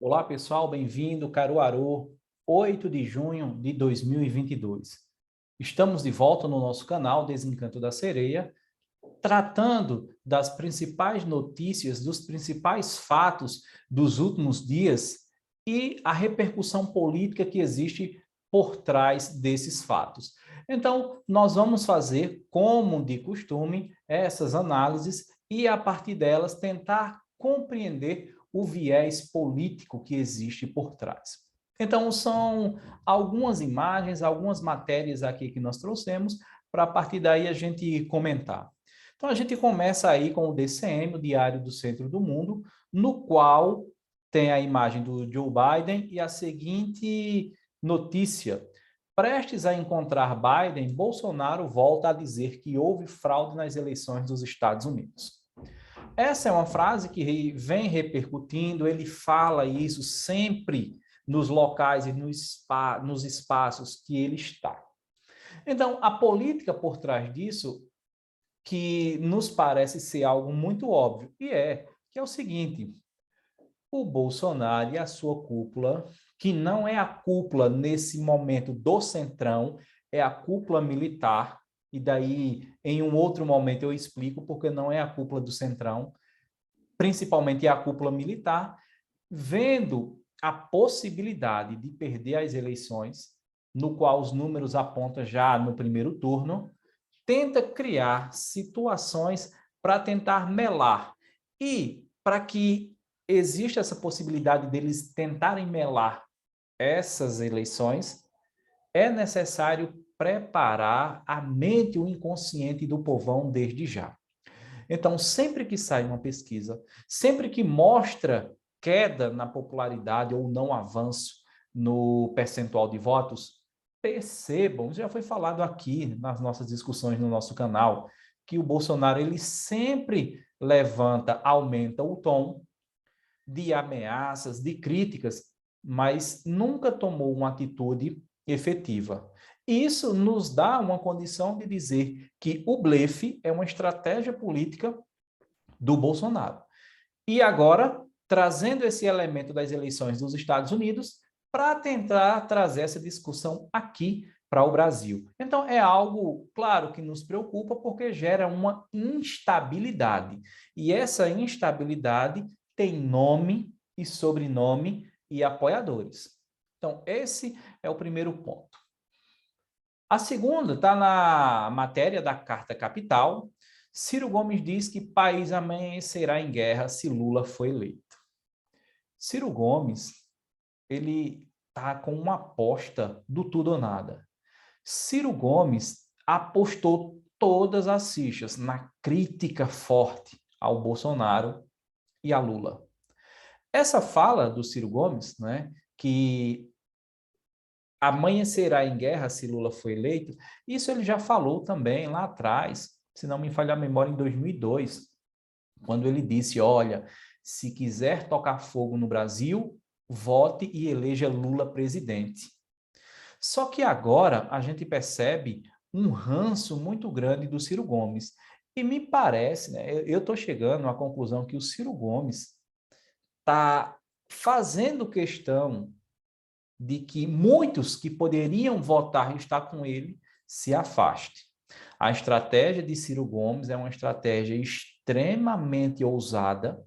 Olá, pessoal, bem-vindo, Caruaru, 8 de junho de 2022. Estamos de volta no nosso canal Desencanto da Sereia, tratando das principais notícias, dos principais fatos dos últimos dias e a repercussão política que existe por trás desses fatos. Então, nós vamos fazer, como de costume, essas análises e, a partir delas, tentar compreender o viés político que existe por trás. Então, são algumas imagens, algumas matérias aqui que nós trouxemos, para a partir daí a gente comentar. Então, a gente começa aí com o DCM, o Diário do Centro do Mundo, no qual tem a imagem do Joe Biden e a seguinte notícia: prestes a encontrar Biden, Bolsonaro volta a dizer que houve fraude nas eleições dos Estados Unidos. Essa é uma frase que vem repercutindo, ele fala isso sempre nos locais e nos espaços que ele está. Então, a política por trás disso, que nos parece ser algo muito óbvio, que é o seguinte: o Bolsonaro e a sua cúpula, que não é a cúpula nesse momento do Centrão, é a cúpula militar, e daí em um outro momento eu explico porque não é a cúpula do Centrão, principalmente é a cúpula militar, vendo a possibilidade de perder as eleições, no qual os números apontam já no primeiro turno, tenta criar situações para tentar melar. E para que exista essa possibilidade deles tentarem melar essas eleições, é necessário preparar a mente e o inconsciente do povão desde já. Então, sempre que sai uma pesquisa, sempre que mostra queda na popularidade ou não avanço no percentual de votos, percebam, já foi falado aqui nas nossas discussões no nosso canal, que o Bolsonaro ele sempre levanta, aumenta o tom de ameaças, de críticas, mas nunca tomou uma atitude efetiva. Isso nos dá uma condição de dizer que o blefe é uma estratégia política do Bolsonaro. E agora, trazendo esse elemento das eleições dos Estados Unidos para tentar trazer essa discussão aqui para o Brasil. Então, é algo, claro, que nos preocupa porque gera uma instabilidade. E essa instabilidade tem nome e sobrenome e apoiadores. Então, esse é o primeiro ponto. A segunda está na matéria da Carta Capital. Ciro Gomes diz que país amanhecerá em guerra se Lula for eleito. Ciro Gomes, ele está com uma aposta do tudo ou nada. Ciro Gomes apostou todas as fichas na crítica forte ao Bolsonaro e a Lula. Essa fala do Ciro Gomes, né, que amanhecerá em guerra se Lula for eleito, isso ele já falou também lá atrás, se não me falha a memória, em 2002, quando ele disse, olha, se quiser tocar fogo no Brasil, vote e eleja Lula presidente. Só que agora a gente percebe um ranço muito grande do Ciro Gomes. E me parece, né, eu estou chegando à conclusão que o Ciro Gomes está fazendo questão de que muitos que poderiam votar e estar com ele se afaste. A estratégia de Ciro Gomes é uma estratégia extremamente ousada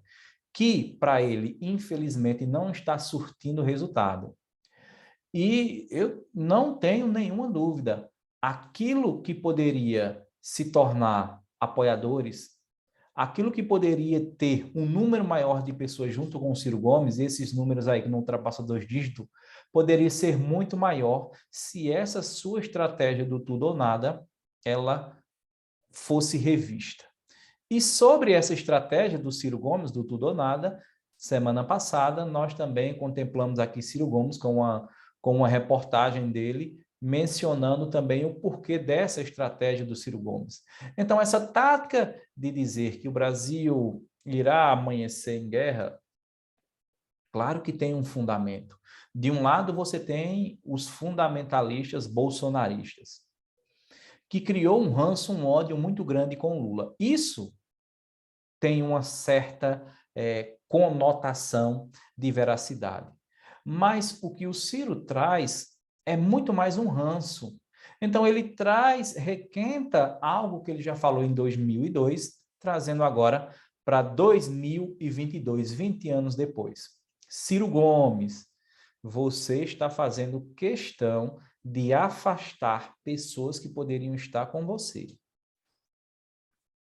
que, para ele, infelizmente, não está surtindo resultado. E eu não tenho nenhuma dúvida, aquilo que poderia se tornar apoiadores, aquilo que poderia ter um número maior de pessoas junto com o Ciro Gomes, esses números aí que não ultrapassam 2 dígitos, poderia ser muito maior se essa sua estratégia do tudo ou nada, ela fosse revista. E sobre essa estratégia do Ciro Gomes, do tudo ou nada, semana passada, nós também contemplamos aqui Ciro Gomes com uma reportagem dele, mencionando também o porquê dessa estratégia do Ciro Gomes. Então, essa tática de dizer que o Brasil irá amanhecer em guerra, claro que tem um fundamento. De um lado, você tem os fundamentalistas bolsonaristas, que criou um ranço, um ódio muito grande com Lula. Isso tem uma certa conotação de veracidade. Mas o que o Ciro traz é muito mais um ranço. Então, ele requenta algo que ele já falou em 2002, trazendo agora para 2022, 20 anos depois. Ciro Gomes, você está fazendo questão de afastar pessoas que poderiam estar com você.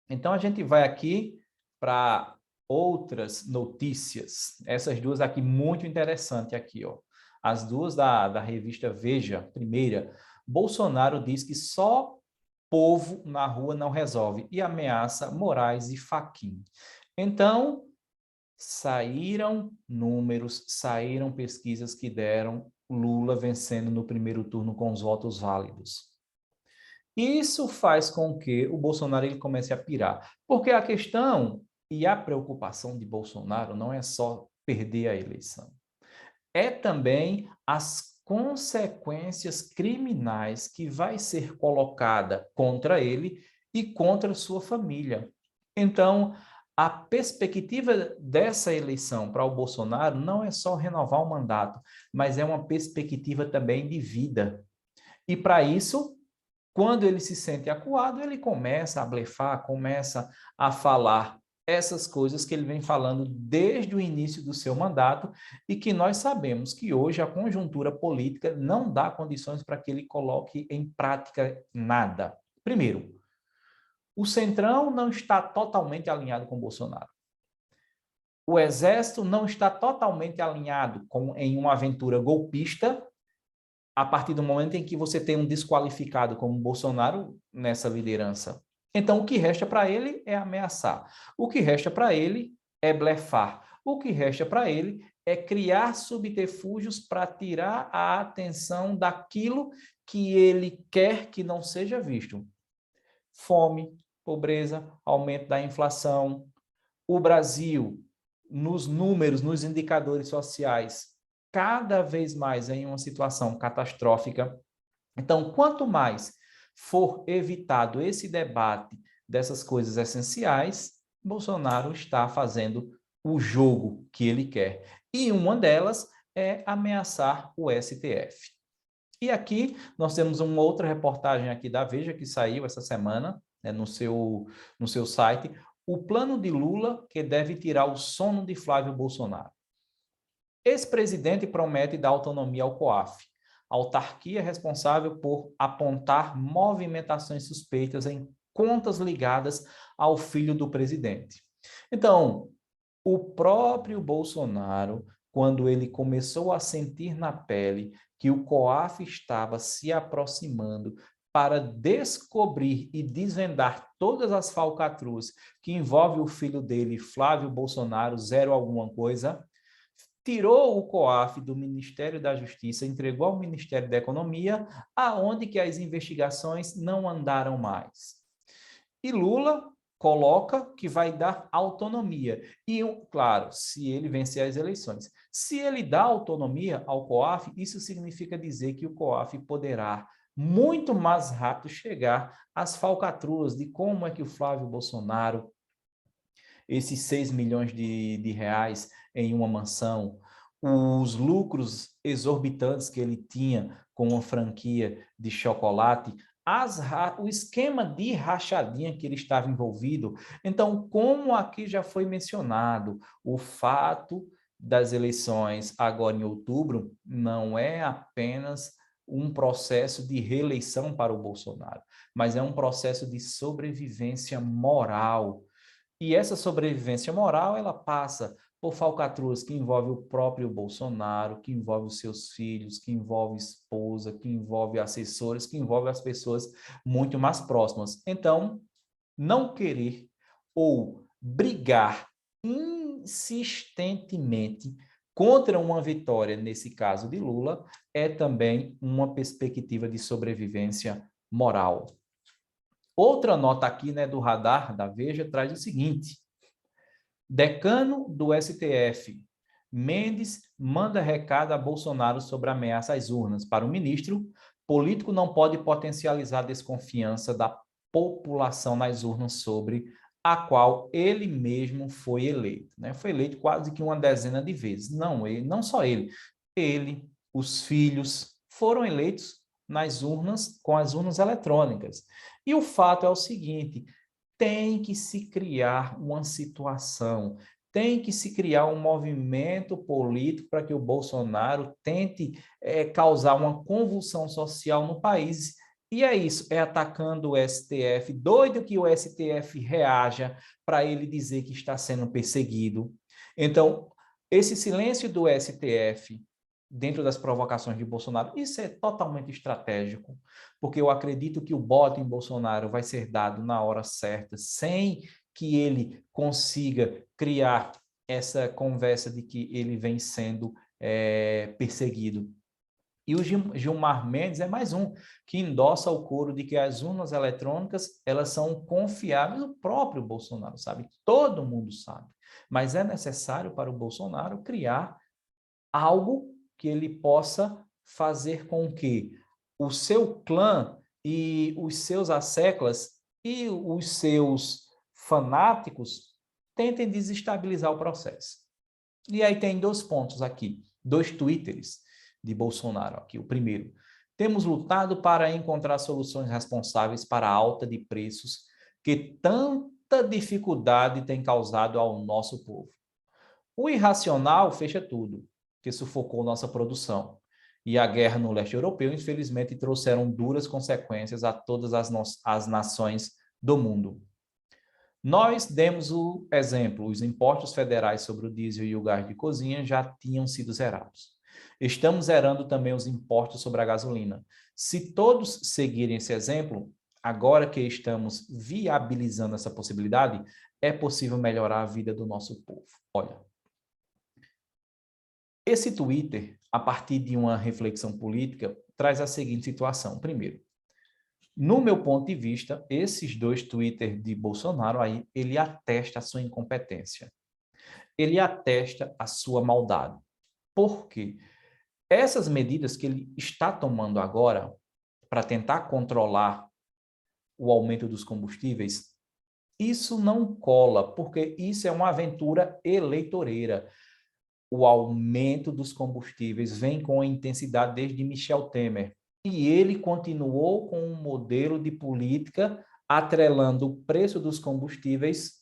Então, a gente vai aqui para outras notícias. Essas duas aqui, muito interessante aqui, ó. As duas da revista Veja. Primeira, Bolsonaro diz que só povo na rua não resolve e ameaça Moraes e Fachin. Então, saíram números, saíram pesquisas que deram Lula vencendo no primeiro turno com os votos válidos. Isso faz com que o Bolsonaro ele comece a pirar. Porque a questão e a preocupação de Bolsonaro não é só perder a eleição. É também as consequências criminais que vai ser colocada contra ele e contra sua família. Então, a perspectiva dessa eleição para o Bolsonaro não é só renovar o mandato, mas é uma perspectiva também de vida. E para isso, quando ele se sente acuado, ele começa a blefar, começa a falar essas coisas que ele vem falando desde o início do seu mandato e que nós sabemos que hoje a conjuntura política não dá condições para que ele coloque em prática nada. Primeiro, o Centrão não está totalmente alinhado com Bolsonaro. O Exército não está totalmente alinhado em uma aventura golpista a partir do momento em que você tem um desqualificado como Bolsonaro nessa liderança. Então, o que resta para ele é ameaçar. O que resta para ele é blefar. O que resta para ele é criar subterfúgios para tirar a atenção daquilo que ele quer que não seja visto. Fome, pobreza, aumento da inflação. O Brasil, nos números, nos indicadores sociais, cada vez mais em uma situação catastrófica. Então, quanto mais for evitado esse debate dessas coisas essenciais, Bolsonaro está fazendo o jogo que ele quer. E uma delas é ameaçar o STF. E aqui nós temos uma outra reportagem aqui da Veja que saiu essa semana, né, no seu site, o plano de Lula que deve tirar o sono de Flávio Bolsonaro. Ex-presidente promete dar autonomia ao COAF, autarquia responsável por apontar movimentações suspeitas em contas ligadas ao filho do presidente. Então, o próprio Bolsonaro, quando ele começou a sentir na pele que o COAF estava se aproximando para descobrir e desvendar todas as falcatruas que envolvem o filho dele, Flávio Bolsonaro, zero alguma coisa, tirou o COAF do Ministério da Justiça, entregou ao Ministério da Economia, aonde que as investigações não andaram mais. E Lula coloca que vai dar autonomia. E, claro, se ele vencer as eleições. Se ele dá autonomia ao COAF, isso significa dizer que o COAF poderá muito mais rápido chegar às falcatruas de como é que o Flávio Bolsonaro, esses 6 milhões de reais em uma mansão, os lucros exorbitantes que ele tinha com uma franquia de chocolate, o esquema de rachadinha que ele estava envolvido. Então, como aqui já foi mencionado, o fato das eleições agora em outubro não é apenas um processo de reeleição para o Bolsonaro, mas é um processo de sobrevivência moral. E essa sobrevivência moral, ela passa por falcatruas que envolve o próprio Bolsonaro, que envolve os seus filhos, que envolve esposa, que envolve assessores, que envolve as pessoas muito mais próximas. Então, não querer ou brigar insistentemente contra uma vitória, nesse caso de Lula, é também uma perspectiva de sobrevivência moral. Outra nota aqui, né, do radar da Veja traz o seguinte: decano do STF, Mendes, manda recado a Bolsonaro sobre a ameaça às urnas. Para o ministro, político não pode potencializar a desconfiança da população nas urnas sobre a qual ele mesmo foi eleito, né? Foi eleito quase que uma dezena de vezes. Não, ele, não só ele, os filhos foram eleitos nas urnas, com as urnas eletrônicas. E o fato é o seguinte, tem que se criar uma situação, tem que se criar um movimento político para que o Bolsonaro tente causar uma convulsão social no país. E é isso, é atacando o STF, doido que o STF reaja para ele dizer que está sendo perseguido. Então, esse silêncio do STF dentro das provocações de Bolsonaro, isso é totalmente estratégico, porque eu acredito que o bote em Bolsonaro vai ser dado na hora certa, sem que ele consiga criar essa conversa de que ele vem sendo perseguido. E o Gilmar Mendes é mais um que endossa o coro de que as urnas eletrônicas elas são confiáveis. O próprio Bolsonaro sabe, todo mundo sabe. Mas é necessário para o Bolsonaro criar algo que ele possa fazer com que o seu clã e os seus asseclas e os seus fanáticos tentem desestabilizar o processo. E aí tem dois pontos aqui, dois twitters de Bolsonaro aqui. O primeiro, temos lutado para encontrar soluções responsáveis para a alta de preços que tanta dificuldade tem causado ao nosso povo. O irracional fecha tudo, que sufocou nossa produção. E a guerra no leste europeu, infelizmente, trouxeram duras consequências a todas as nações do mundo. Nós demos o exemplo, os impostos federais sobre o diesel e o gás de cozinha já tinham sido zerados. Estamos zerando também os impostos sobre a gasolina. Se todos seguirem esse exemplo, agora que estamos viabilizando essa possibilidade, é possível melhorar a vida do nosso povo. Olha, esse Twitter, a partir de uma reflexão política, traz a seguinte situação. Primeiro, no meu ponto de vista, esses dois Twitter de Bolsonaro aí, ele atesta a sua incompetência. Ele atesta a sua maldade. Por quê? Essas medidas que ele está tomando agora para tentar controlar o aumento dos combustíveis, isso não cola, porque isso é uma aventura eleitoreira. O aumento dos combustíveis vem com intensidade desde Michel Temer. E ele continuou com um modelo de política atrelando o preço dos combustíveis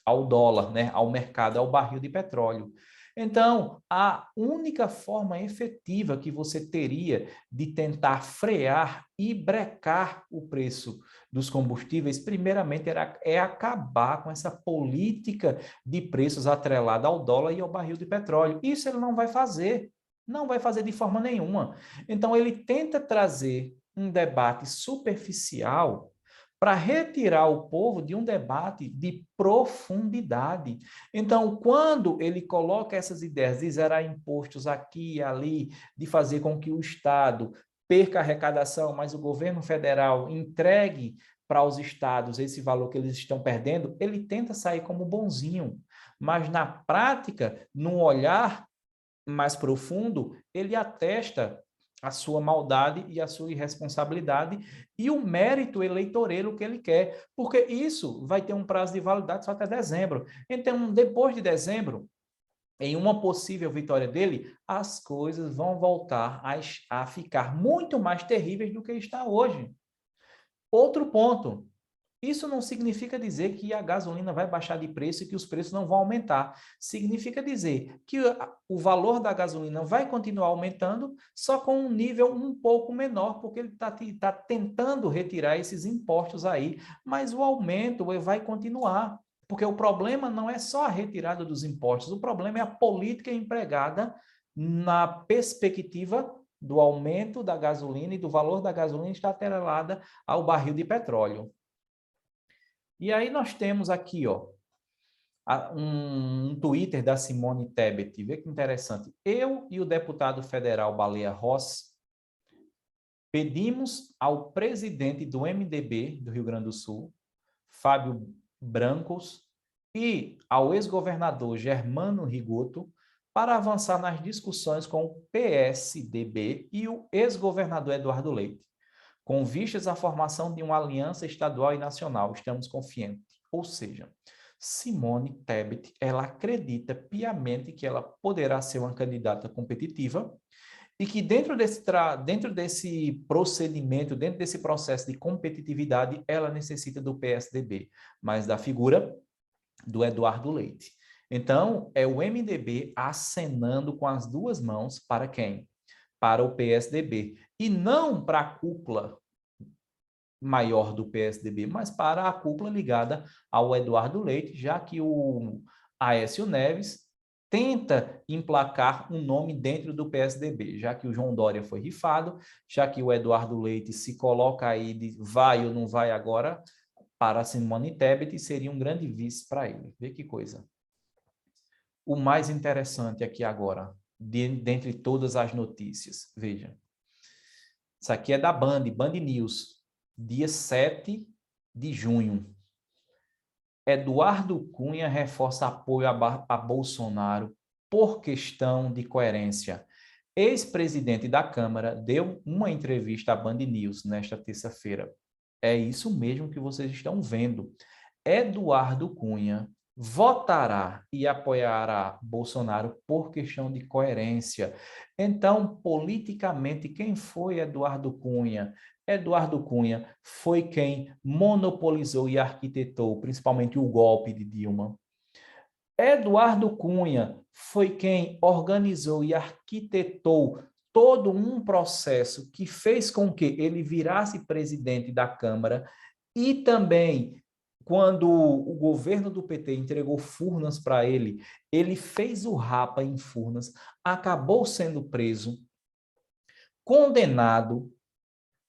ao dólar, né, ao mercado, ao barril de petróleo. Então, a única forma efetiva que você teria de tentar frear e brecar o preço dos combustíveis, primeiramente, é acabar com essa política de preços atrelada ao dólar e ao barril de petróleo. Isso ele não vai fazer. Não vai fazer de forma nenhuma. Então, ele tenta trazer um debate superficial para retirar o povo de um debate de profundidade. Então, quando ele coloca essas ideias de zerar impostos aqui e ali, de fazer com que o Estado perca a arrecadação, mas o governo federal entregue para os estados esse valor que eles estão perdendo, ele tenta sair como bonzinho. Mas, na prática, no olhar mais profundo, ele atesta a sua maldade e a sua irresponsabilidade e o mérito eleitoreiro que ele quer, porque isso vai ter um prazo de validade só até dezembro. Então, depois de dezembro, em uma possível vitória dele, as coisas vão voltar a ficar muito mais terríveis do que está hoje. Outro ponto, isso não significa dizer que a gasolina vai baixar de preço e que os preços não vão aumentar. Significa dizer que o valor da gasolina vai continuar aumentando, só com um nível um pouco menor, porque ele está tentando retirar esses impostos aí, mas o aumento vai continuar. Porque o problema não é só a retirada dos impostos, o problema é a política empregada na perspectiva do aumento da gasolina e do valor da gasolina está atrelada ao barril de petróleo. E aí nós temos aqui, ó, um Twitter da Simone Tebet. Vê que interessante. Eu e o deputado federal Baleia Rossi pedimos ao presidente do MDB do Rio Grande do Sul, Fábio Brancos, e ao ex-governador Germano Rigoto para avançar nas discussões com o PSDB e o ex-governador Eduardo Leite, com vistas à formação de uma aliança estadual e nacional. Estamos Ou seja, Simone Tebet, ela acredita piamente que ela poderá ser uma candidata competitiva e que dentro desse procedimento, dentro desse processo de competitividade, ela necessita do PSDB, mas da figura do Eduardo Leite. Então, é o MDB acenando com as duas mãos para quem? Para o PSDB. E não para a cúpula maior do PSDB, mas para a cúpula ligada ao Eduardo Leite, já que o Aécio Neves tenta emplacar um nome dentro do PSDB, já que o João Dória foi rifado, já que o Eduardo Leite se coloca aí de vai ou não vai agora para Simone Tebet, seria um grande vice para ele. Vê que coisa. O mais interessante aqui agora, dentre todas as notícias, veja. Isso aqui é da Band News, dia 7 de junho. Eduardo Cunha reforça apoio a Bolsonaro por questão de coerência. Ex-presidente da Câmara deu uma entrevista à Band News nesta terça-feira. É isso mesmo que vocês estão vendo. Eduardo Cunha votará e apoiará Bolsonaro por questão de coerência. Então, politicamente, quem foi Eduardo Cunha? Eduardo Cunha foi quem monopolizou e arquitetou, principalmente o golpe de Dilma. Eduardo Cunha foi quem organizou e arquitetou todo um processo que fez com que ele virasse presidente da Câmara e também, quando o governo do PT entregou Furnas para ele, ele fez o rapa em Furnas, acabou sendo preso, condenado,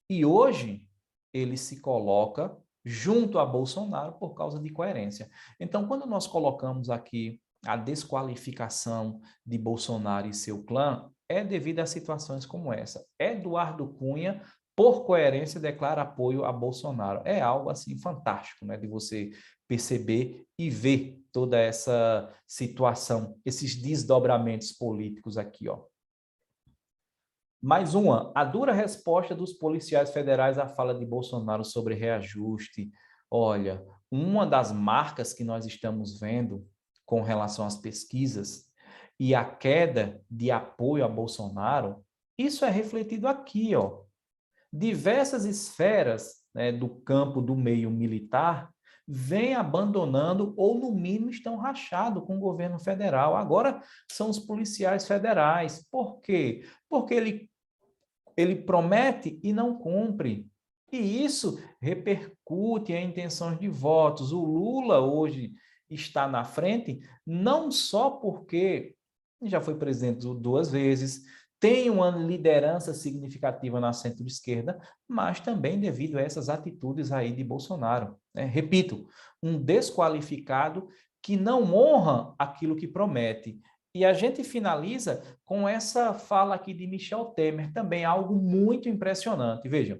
e hoje ele se coloca junto a Bolsonaro por causa de coerência. Então, quando nós colocamos aqui a desqualificação de Bolsonaro e seu clã, é devido a situações como essa. Eduardo Cunha, por coerência, declara apoio a Bolsonaro. É algo assim fantástico, né, de você perceber e ver toda essa situação, esses desdobramentos políticos aqui, ó. Mais uma, a dura resposta dos policiais federais à fala de Bolsonaro sobre reajuste. Olha, uma das marcas que nós estamos vendo com relação às pesquisas e a queda de apoio a Bolsonaro, isso é refletido aqui, ó. Diversas esferas, né, do campo do meio militar vêm abandonando ou, no mínimo, estão rachados com o governo federal. Agora são os policiais federais. Por quê? Porque ele promete e não cumpre. E isso repercute em intenções de votos. O Lula hoje está na frente, não só porque já foi presidente 2 vezes, tem uma liderança significativa na centro-esquerda, mas também devido a essas atitudes aí de Bolsonaro, né? Repito, um desqualificado que não honra aquilo que promete. E a gente finaliza com essa fala aqui de Michel Temer, também algo muito impressionante. Vejam,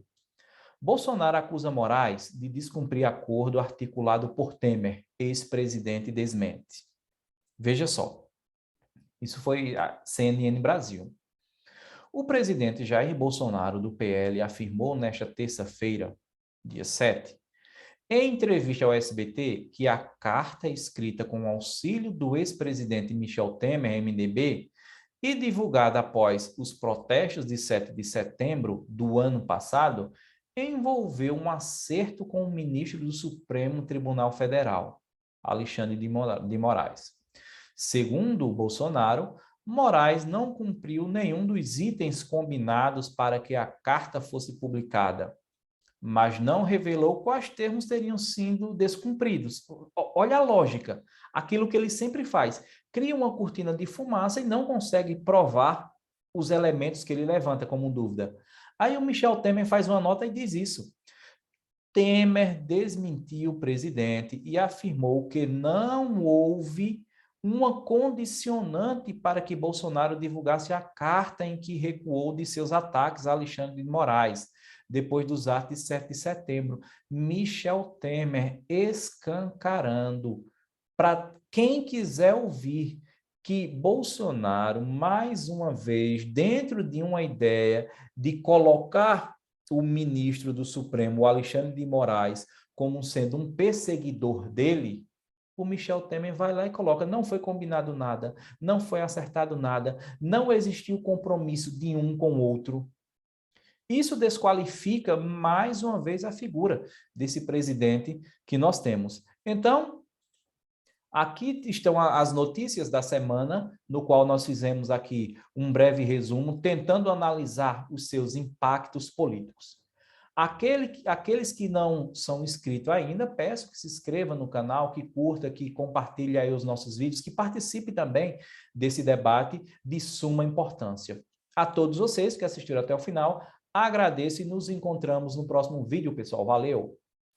Bolsonaro acusa Moraes de descumprir acordo articulado por Temer, ex-presidente desmente. Veja só, isso foi a CNN Brasil. O presidente Jair Bolsonaro, do PL, afirmou nesta terça-feira, dia 7, em entrevista ao SBT, que a carta escrita com o auxílio do ex-presidente Michel Temer, MDB, e divulgada após os protestos de 7 de setembro do ano passado, envolveu um acerto com o ministro do Supremo Tribunal Federal, Alexandre de Moraes. Segundo Bolsonaro, Moraes não cumpriu nenhum dos itens combinados para que a carta fosse publicada, mas não revelou quais termos teriam sido descumpridos. Olha a lógica, aquilo que ele sempre faz. Cria uma cortina de fumaça e não consegue provar os elementos que ele levanta como dúvida. Aí o Michel Temer faz uma nota e diz isso. Temer desmentiu o presidente e afirmou que não houve uma condicionante para que Bolsonaro divulgasse a carta em que recuou de seus ataques a Alexandre de Moraes, depois dos atos de 7 de setembro. Michel Temer escancarando para quem quiser ouvir que Bolsonaro, mais uma vez, dentro de uma ideia de colocar o ministro do Supremo, o Alexandre de Moraes, como sendo um perseguidor dele, o Michel Temer vai lá e coloca, não foi combinado nada, não foi acertado nada, não existiu compromisso de um com o outro. Isso desqualifica mais uma vez a figura desse presidente que nós temos. Então, aqui estão as notícias da semana, no qual nós fizemos aqui um breve resumo, tentando analisar os seus impactos políticos. Aqueles que não são inscritos ainda, peço que se inscreva no canal, que curta, que compartilhe aí os nossos vídeos, que participe também desse debate de suma importância. A todos vocês que assistiram até o final, agradeço e nos encontramos no próximo vídeo, pessoal. Valeu!